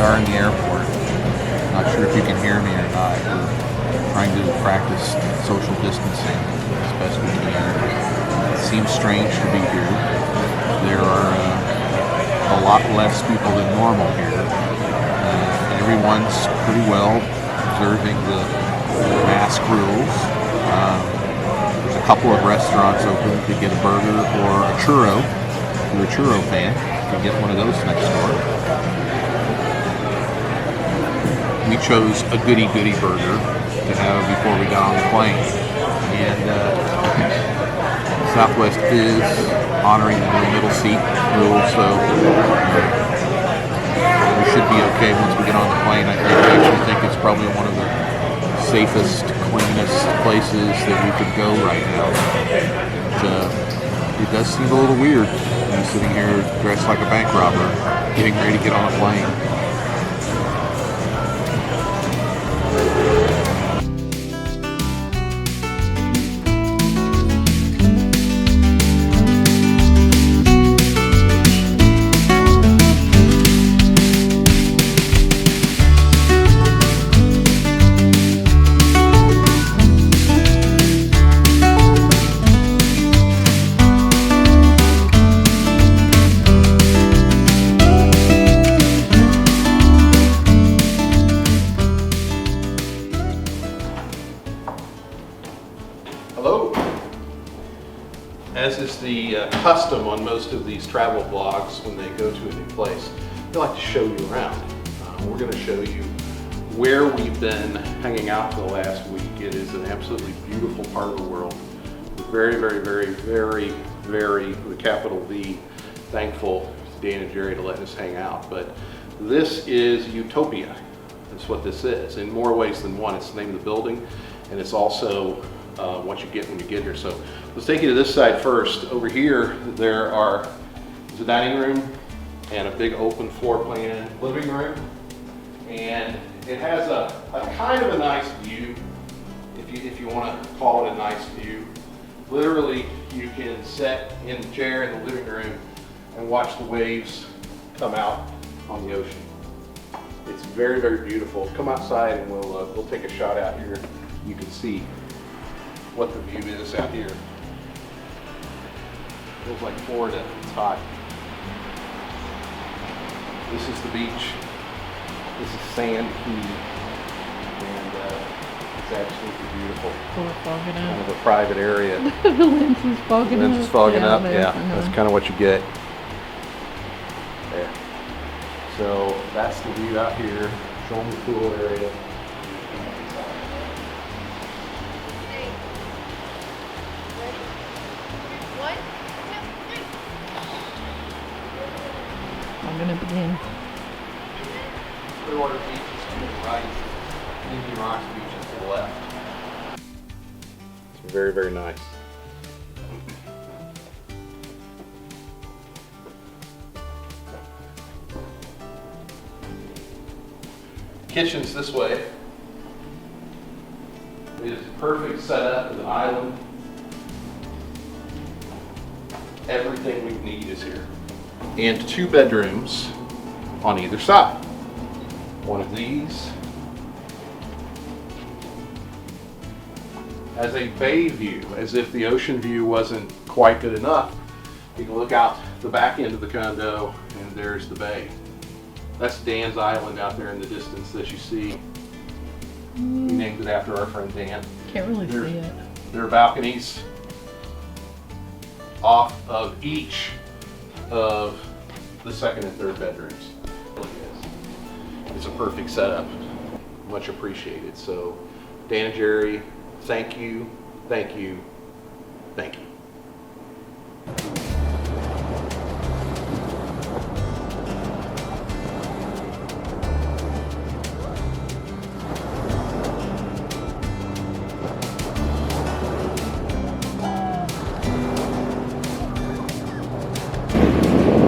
are in the airport. Not sure if you can hear me or not. We're trying to practice social distancing as best we can. It seems strange to be here. There are a lot less people than normal here. Everyone's pretty well observing the mask rules. There's a couple of restaurants open to get a burger or a churro. If you're a churro fan, you can get one of those next door. We chose a goody burger to have before we got on the plane. And Southwest is honoring the no middle seat rule, so we should be okay once we get on the plane. I actually think it's probably one of the safest, cleanest places that we could go right now. It does seem a little weird, sitting here dressed like a bank robber, getting ready to get on a plane. Hello. As is the custom on most of these travel vlogs when they go to a new place, they like to show you around. We're going to show you where we've been hanging out for the last week. It is an absolutely beautiful part of the world. We're very, with a capital V, thankful to Dan and Jerry to let us hang out. But this is Utopia. That's what this is. In more ways than one, it's the name of the building, and it's also what you get when you get here. So let's take you to this side first. Over here, there's a dining room and a big open floor plan living room, and it has a kind of a nice view, if you want to call it a nice view. Literally, you can sit in the chair in the living room and watch the waves come out on the ocean. It's very beautiful. Come outside and we'll take a shot out here. You can see what the view is out here. Feels like Florida. It's hot. This is the beach. This is Sand Key, and it's absolutely beautiful. Full of fogging Kind up. of a private area. The lens is fogging up. Lens is fogging up. there. Yeah, that's kind of what you get. There. So that's the view out here. Show them the pool area. I'm gonna begin. Clearwater Beach is to the right. Indian Rocks Beach is to the left. It's very nice. Kitchen's this way. It is perfect setup with an island. Everything we need is here. And 2 bedrooms on either side. One of these has a bay view, as if the ocean view wasn't quite good enough. You can look out the back end of the condo and there's the bay. That's Dan's Island out there in the distance that you see. We named it after our friend Dan. Can't really see it. There are balconies off of each of the second and third bedrooms. It's a perfect setup. Much appreciated. So Dan and Jerry, thank you.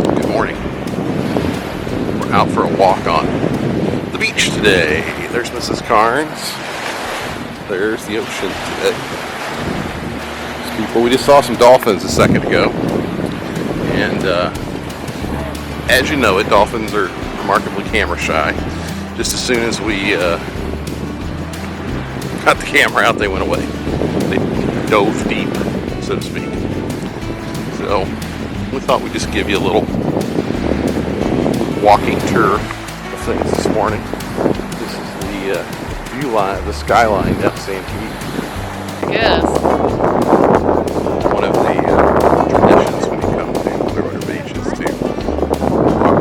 Good morning. We're out for a walk on the beach today. There's Mrs. Carnes. There's the ocean today. There's people. We just saw some dolphins a second ago. And as you know it, dolphins are remarkably camera shy. Just as soon as we got the camera out, they went away. They dove deep, so to speak. So we thought we'd just give you a little walking tour of things this morning. This is the view line, the skyline down San Pete. Yes. One of the traditions when you come to Clearwater Beach is to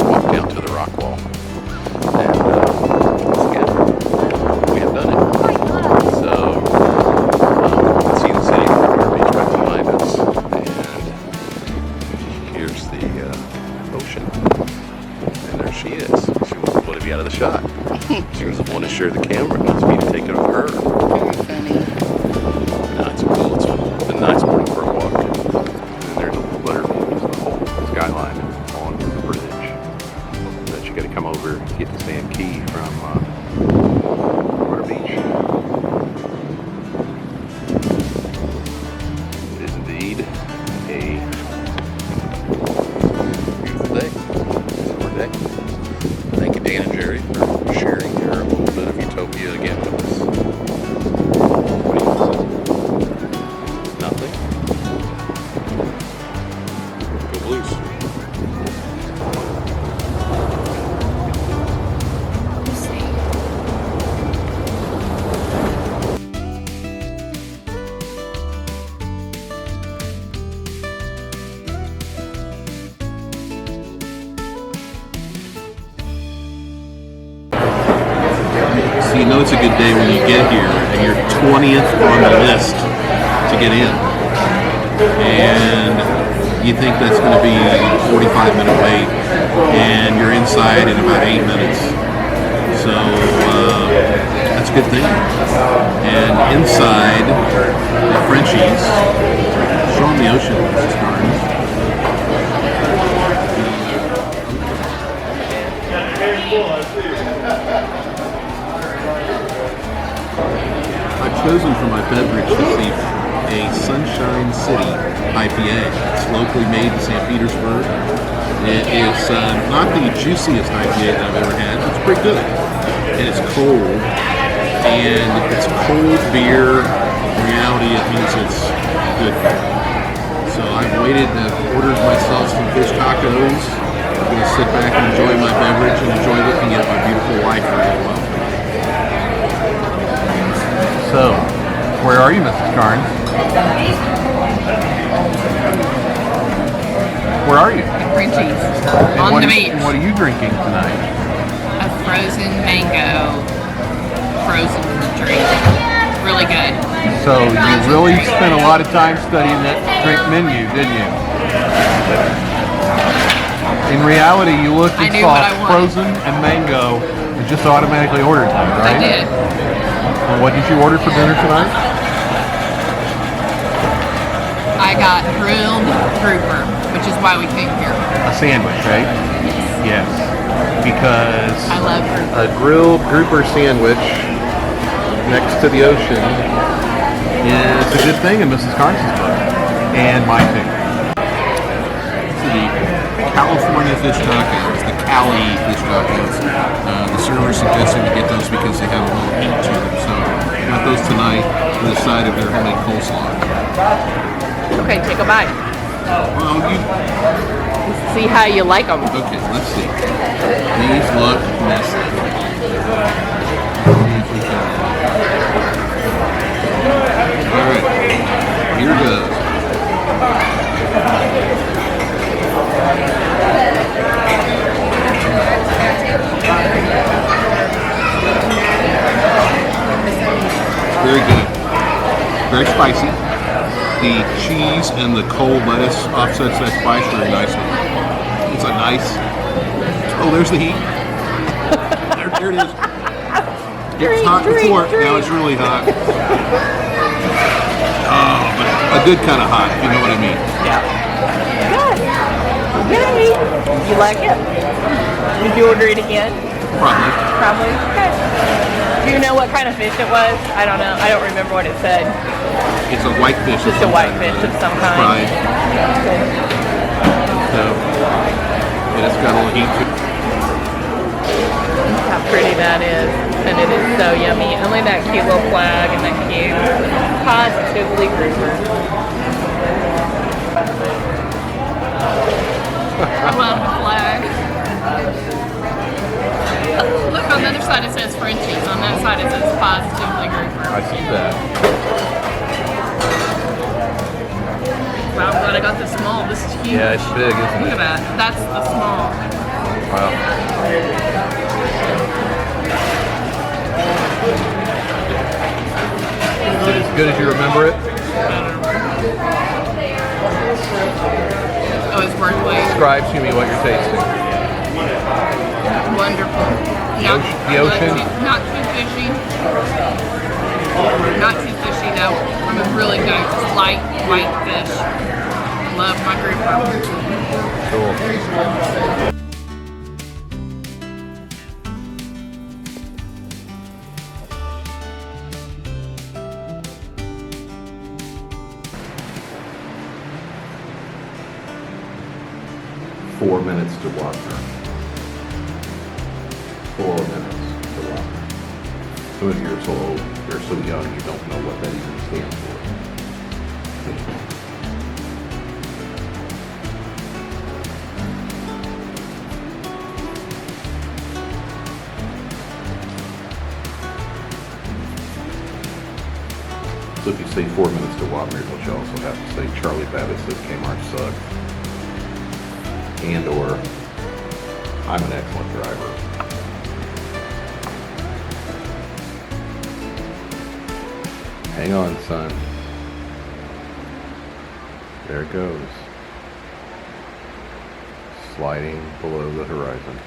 walk down to the rock wall. And once again, we have done it. So you can see the city of Clearwater Beach right behind us. And here's the ocean. And there she is. She wants to be out of the shot. She doesn't want to share the camera. She wants me to take it of her. Very funny. No, it's cool. It's a nice morning for a walk. And there's a little better view of the whole skyline on the bridge. But you got to come over and get to Sand Key from Clearwater Beach. It is indeed a beautiful day. Summer day. Thank you, Dan and Jerry, for sharing your little bit of utopia again with us. What do you think? Nothing? Go Blues. We'll see. So you know it's a good day when you get here and you're 20th on the list to get in. And you think that's going to be a 45-minute wait, and you're inside in about 8 minutes. So that's a good thing. And inside the Frenchies, show them the ocean, Mrs. Barnes. I've chosen for my beverage this evening a Sunshine City IPA. It's locally made in St. Petersburg. It is not the juiciest IPA that I've ever had, but it's pretty good. And it's cold. And it's cold beer. In reality, it means it's good. So I've waited and I've ordered myself some fish tacos. I'm going to sit back and enjoy my beverage and enjoy looking at my beautiful wife as well. So, where are you, Mrs. Carnes? Where are you? Frenchies. And On what the are- beach. and what are you drinking tonight? A frozen mango frozen drink. Really good. So you really spent a lot of time studying that drink menu, didn't you? In reality, you looked I and knew saw what I wanted. frozen and mango and just automatically ordered them, right? I did. And what did you order for dinner tonight? I got grilled grouper, which is why we came here. A sandwich, right? Yes. Because I love grouper. a grilled grouper sandwich next to the ocean is a good thing in Mrs. Carnes' book, and my pick. To the California fish tacos, the Cali fish tacos. The server suggested we get those because they have a little heat to them. So we got those tonight with a side of their homemade coleslaw. Okay, take a bite. Well, See how you like them. okay, let's see. These look messy. All right, here goes. Very good. Very spicy. The cheese and the cold lettuce offsets that spice very nicely. It's a nice. Oh, there's the heat. There it is. It was hot before. Now it's really hot. Oh, but a good kind of hot, if you know what I mean. Yeah. Good. Yay. You like it? Did you order it again? Probably. Probably. Okay. Do you know what kind of fish it was? I don't know. I don't remember what it said. It's a white fish. Just a white fish of some kind. Fried. Okay. So, and it's got a little heat to it. Look how pretty that is. And it is so yummy. Only that cute little flag and that cute positively grouper. I love the flag. Look, on the other side it says Frenchies. On that side it says positively grouper. I see that. Wow, I'm glad I got the small. This is huge. Yeah, it's big, isn't Look it? at that. That's the small. Wow. Is it as good as you remember it? Oh, it's worth waiting. Describe to me what you're tasting. Wonderful. The ocean? Not too fishy. Not too fishy though. I'm a really good, just light white fish. Love my grouper. Cool. 4 minutes to water. 4 minutes to water. Some of you are so old, you're so young, you don't know what that even stands for. So if you say 4 minutes to water, you'll also have to say Charlie Babbitt says Kmart sucks. And or I'm an excellent driver. Hang on, son. There it goes. Sliding below the horizon.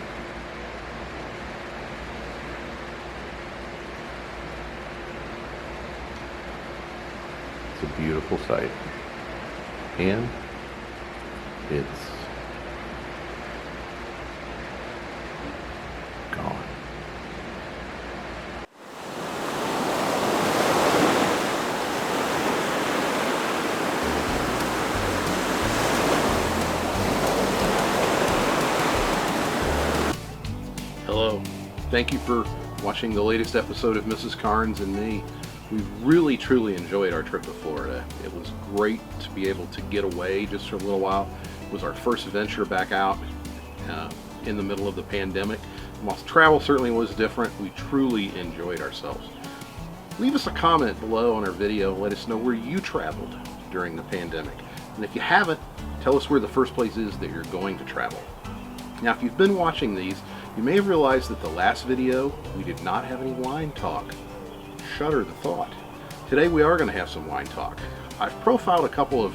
It's a beautiful sight. And it's gone. Hello. Thank you for watching the latest episode of Mrs. Carnes and Me. We've really truly enjoyed our trip to Florida. It was great to be able to get away just for a little while. It was our first venture back out in the middle of the pandemic. While travel certainly was different, we truly enjoyed ourselves. Leave us a comment below on our video and let us know where you traveled during the pandemic. And if you haven't, tell us where the first place is that you're going to travel. Now, if you've been watching these, you may have realized that the last video, we did not have any wine talk. Shudder the thought. Today we are going to have some wine talk. I've profiled a couple of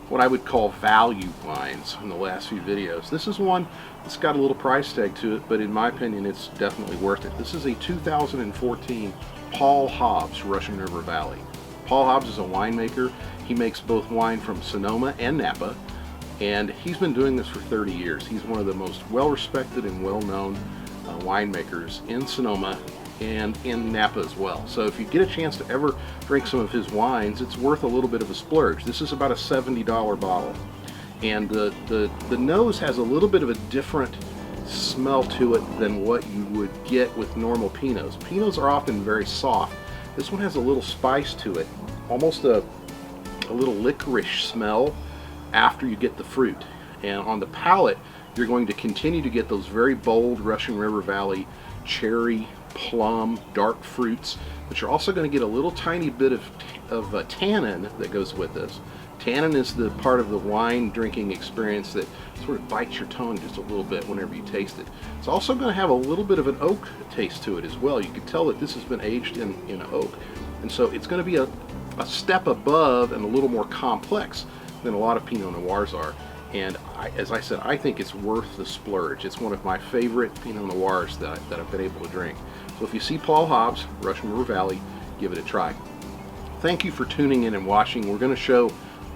what I would call value wines in the last few videos. This is one that's got a little price tag to it, but in my opinion it's definitely worth it. This is a 2014 Paul Hobbs Russian River Valley. Paul Hobbs is a winemaker. He makes both wine from Sonoma and Napa, and he's been doing this for 30 years. He's one of the most well-respected and well-known winemakers in Sonoma and in Napa as well. So if you get a chance to ever drink some of his wines, it's worth a little bit of a splurge. This is about a $70 bottle. And the nose has a little bit of a different smell to it than what you would get with normal Pinots. Pinots are often very soft. This one has a little spice to it, almost a little licorice smell after you get the fruit. And on the palate, you're going to continue to get those very bold Russian River Valley cherry, plum, dark fruits, but you're also going to get a little tiny bit of tannin that goes with this. Tannin is the part of the wine drinking experience that sort of bites your tongue just a little bit whenever you taste it. It's also going to have a little bit of an oak taste to it as well. You can tell that this has been aged in oak, and so it's going to be a step above and a little more complex than a lot of Pinot Noirs are. And as I said, I think it's worth the splurge. It's one of my favorite Pinot Noirs that I've been able to drink. So if you see Paul Hobbs, Russian River Valley, give it a try. Thank you for tuning in and watching. We're going to show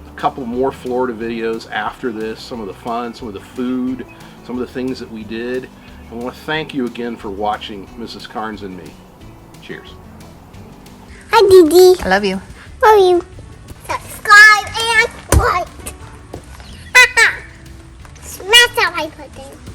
a couple more Florida videos after this, some of the fun, some of the food, some of the things that we did. I want to thank you again for watching Mrs. Carnes and Me. Cheers. Hi, Didi. I love you. Love you. Subscribe and like. Smash that like button.